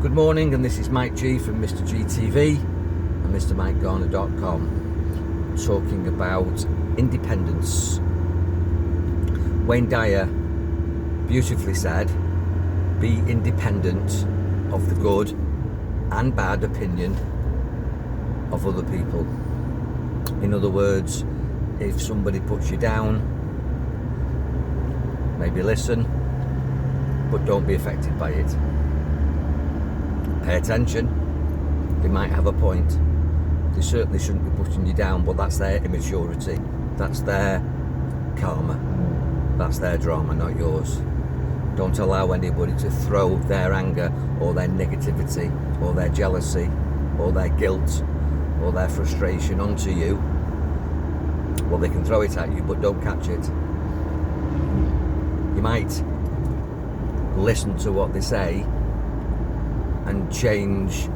Good morning, and this is Mike G from Mr. GTV and MrMikeGarner.com, talking about independence. Wayne Dyer beautifully said, be independent of the good and bad opinion of other people. In other words, if somebody puts you down, maybe listen, but don't be affected by it. Pay attention, they might have a point. They certainly shouldn't be putting you down, but that's their immaturity, that's their karma, that's their drama, not yours. Don't allow anybody to throw their anger or their negativity or their jealousy or their guilt or their frustration onto you. Well, they can throw it at you, but don't catch it. You might listen to what they say and change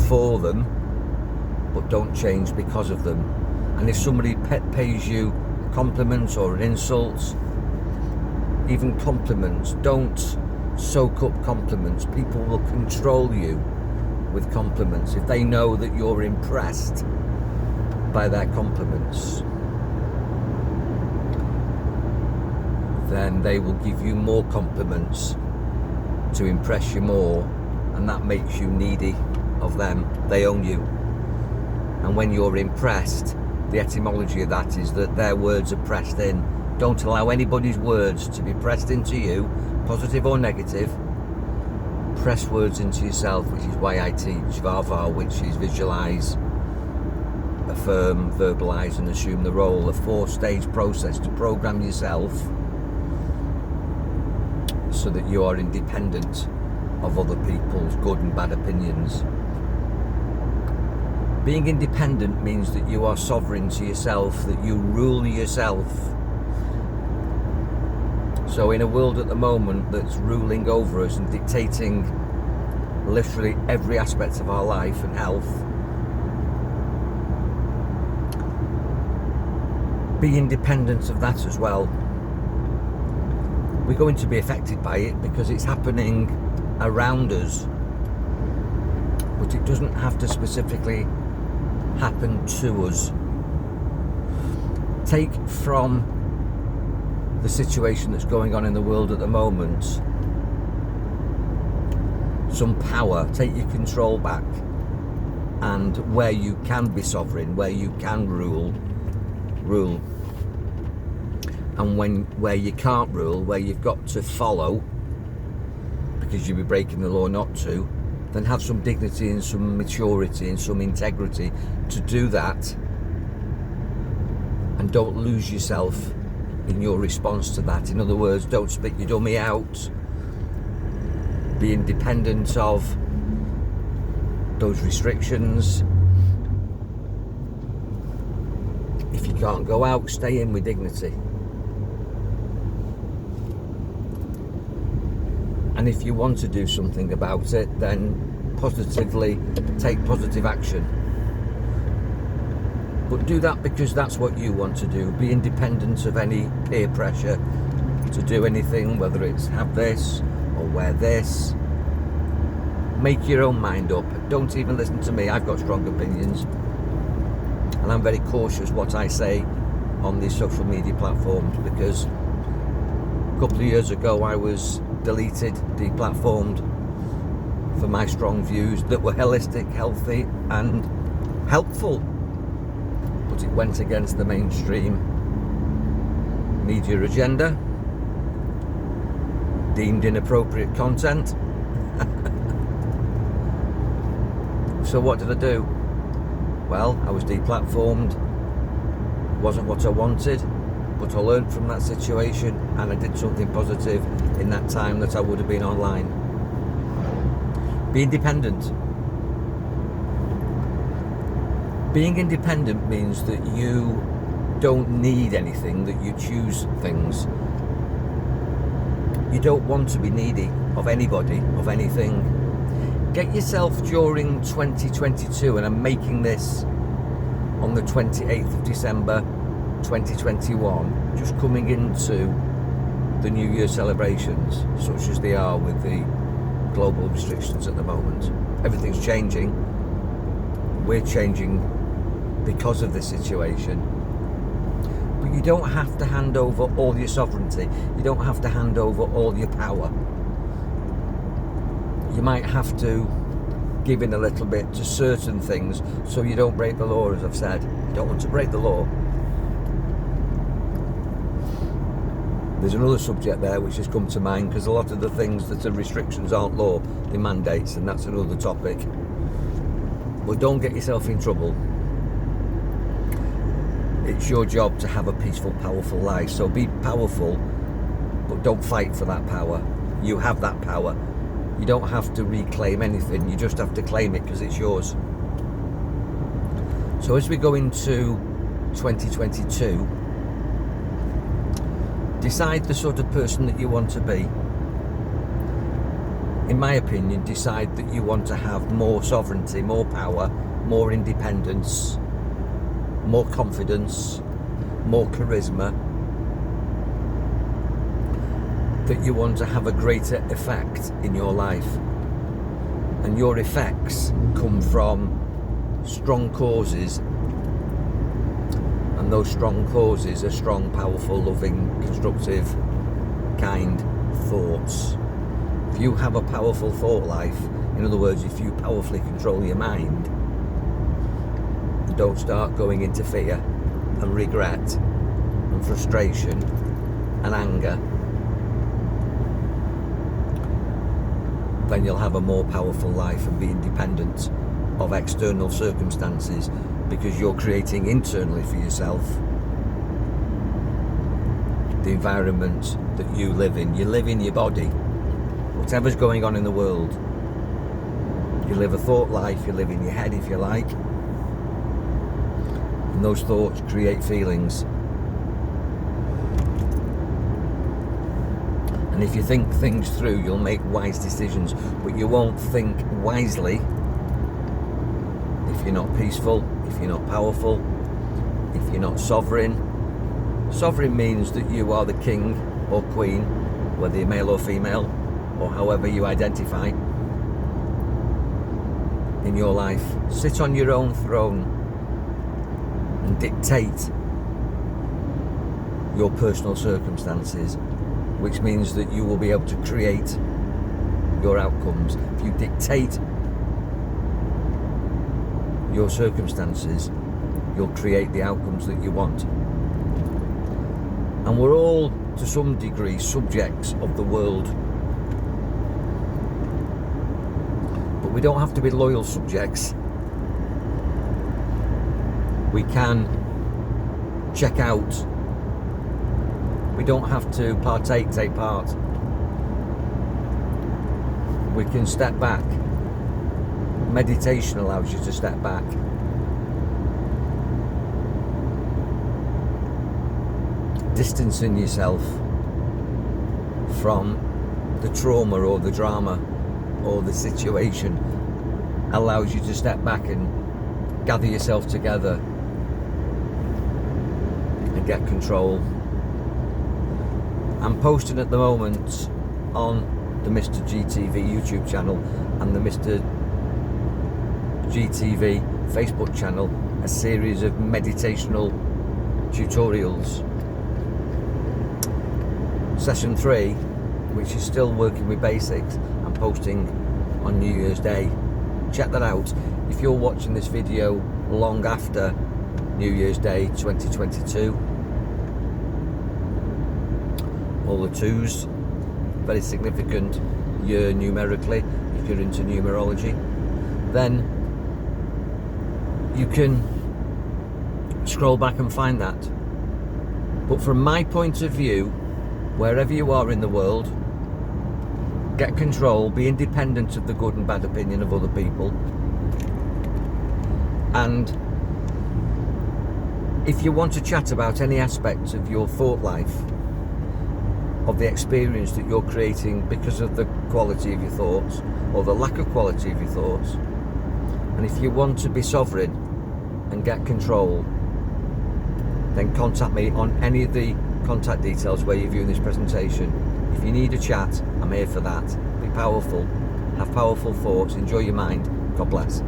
for them, but don't change because of them. And if somebody pays you compliments or an insult, even compliments, don't soak up compliments. People will control you with compliments. If they know that you're impressed by their compliments, then they will give you more compliments to impress you more, and that makes you needy of them. They own you. And when you're impressed, the etymology of that is that their words are pressed in. Don't allow anybody's words to be pressed into you, positive or negative. Press words into yourself, which is why I teach VAR, which is visualize, affirm, verbalize and assume the role. A 4-stage process to program yourself so that you are independent of other people's good and bad opinions. Being independent means that you are sovereign to yourself, that you rule yourself. So in a world at the moment that's ruling over us and dictating literally every aspect of our life and health, be independent of that as well. We're going to be affected by it because it's happening around us, but it doesn't have to specifically happen to us. Take from the situation that's going on in the world at the moment some power. Take your control back, and where you can be sovereign, where you can rule, and where you can't rule, where you've got to follow because you'll be breaking the law not to, then have some dignity and some maturity and some integrity to do that, and don't lose yourself in your response to that. In other words, don't spit your dummy out. Be independent of those restrictions. If you can't go out, stay in with dignity. And if you want to do something about it, then positively take positive action. But do that because that's what you want to do. Be independent of any peer pressure to do anything, whether it's have this or wear this. Make your own mind up. Don't even listen to me. I've got strong opinions, and I'm very cautious what I say on these social media platforms, because a couple of years ago I was deleted, deplatformed for my strong views that were holistic, healthy and helpful, but it went against the mainstream media agenda, deemed inappropriate content. So what did I do? Well, I was deplatformed. Wasn't what I wanted, but I learned from that situation, and I did something positive in that time that I would have been online. Be independent. Being independent means that you don't need anything, that you choose things. You don't want to be needy of anybody, of anything. Get yourself during 2022, and I'm making this on the 28th of December 2021, just coming into the New Year celebrations, such as they are with the global restrictions at the moment. Everything's changing. We're changing because of this situation. But you don't have to hand over all your sovereignty. You don't have to hand over all your power. You might have to give in a little bit to certain things so you don't break the law, as I've said. You don't want to break the law. There's another subject there which has come to mind, because a lot of the things that are restrictions aren't law, they're mandates, and that's another topic. But don't get yourself in trouble. It's your job to have a peaceful, powerful life. So be powerful, but don't fight for that power. You have that power. You don't have to reclaim anything. You just have to claim it because it's yours. So as we go into 2022, decide the sort of person that you want to be. In my opinion, decide that you want to have more sovereignty, more power, more independence, more confidence, more charisma. That you want to have a greater effect in your life. And your effects come from strong causes. And those strong causes are strong, powerful, loving, constructive, kind thoughts. If you have a powerful thought life, in other words, if you powerfully control your mind, don't start going into fear and regret and frustration and anger, then you'll have a more powerful life and be independent of external circumstances, because you're creating internally for yourself the environment that you live in. You live in your body. Whatever's going on in the world, you live a thought life, you live in your head if you like, and those thoughts create feelings. And if you think things through, you'll make wise decisions, but you won't think wisely if you're not peaceful, if you're not powerful, if you're not sovereign. Sovereign means that you are the king or queen, whether you're male or female, or however you identify in your life. Sit on your own throne and dictate your personal circumstances, which means that you will be able to create your outcomes. If you dictate your circumstances, you'll create the outcomes that you want. And we're all, to some degree, subjects of the world. But we don't have to be loyal subjects. We can check out. We don't have to take part. We can step back. Meditation allows you to step back. Distancing yourself from the trauma or the drama or the situation allows you to step back and gather yourself together and get control. I'm posting at the moment on the Mr. GTV YouTube channel and the Mr. GTV Facebook channel a series of meditational tutorials. Session 3, which is still working with basics, I'm posting on New Year's Day. Check that out. If you're watching this video long after New Year's Day 2022, all the twos, very significant year numerically if you're into numerology, then you can scroll back and find that. But from my point of view, wherever you are in the world, get control, be independent of the good and bad opinion of other people. And if you want to chat about any aspects of your thought life, of the experience that you're creating because of the quality of your thoughts or the lack of quality of your thoughts, and if you want to be sovereign and get control, then contact me on any of the contact details where you're viewing this presentation. If you need a chat, I'm here for that. Be powerful, have powerful thoughts, enjoy your mind. God bless.